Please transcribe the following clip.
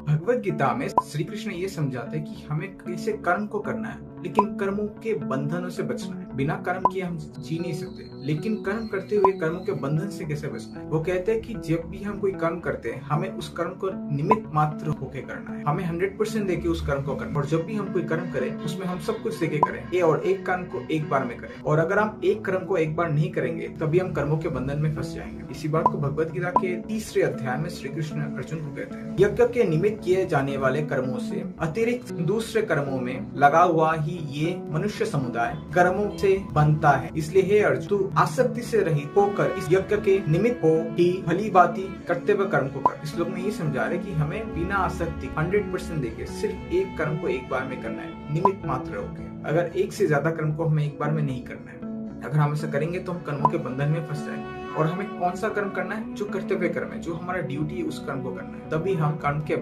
भगवत गीता में श्री कृष्ण ये समझाते हैं कि हमें कैसे कर्म को करना है, लेकिन कर्मों के बंधनों से बचना है। बिना कर्म किए हम जी नहीं सकते, लेकिन कर्म करते हुए कर्मों के बंधन से कैसे बचना है। वो कहते हैं कि जब भी हम कोई कर्म करते हैं, हमें उस कर्म को निमित्त मात्र होके करना है। हमें 100% देके उस कर्म को करना है। और जब भी हम कोई कर्म करें, उसमें हम सब कुछ देके करें और एक कर्म को एक बार में करें। और अगर हम एक कर्म को एक बार नहीं करेंगे, तभी हम कर्मों के बंधन में फंस जाएंगे। इसी बात को भगवत गीता के 3रे अध्याय में श्री कृष्ण अर्जुन को कहते हैं, यज्ञ के निमित्त किए जाने वाले कर्मों से अतिरिक्त दूसरे कर्मों में लगा हुआ ही ये मनुष्य समुदाय कर्मों से बनता है। इसलिए हे अर्जुन, तू आसक्ति से रहित होकर इस यज्ञ के निमित्त हो ही भली भांति करते हुए कर्म को कर। इस श्लोक में ये समझा रहे कि हमें बिना आसक्ति 100% देके सिर्फ एक कर्म को एक बार में करना है, निमित्त मात्र होकर। अगर एक से ज्यादा कर्म को हमें एक बार में नहीं करना है। अगर हम ऐसा करेंगे तो हम कर्मों के बंधन में फंस जाएंगे। और हमें कौन सा कर्म करना है? जो कर्तव्य कर्म है, जो हमारा ड्यूटी है, उस कर्म को करना है। तभी हम कर्म के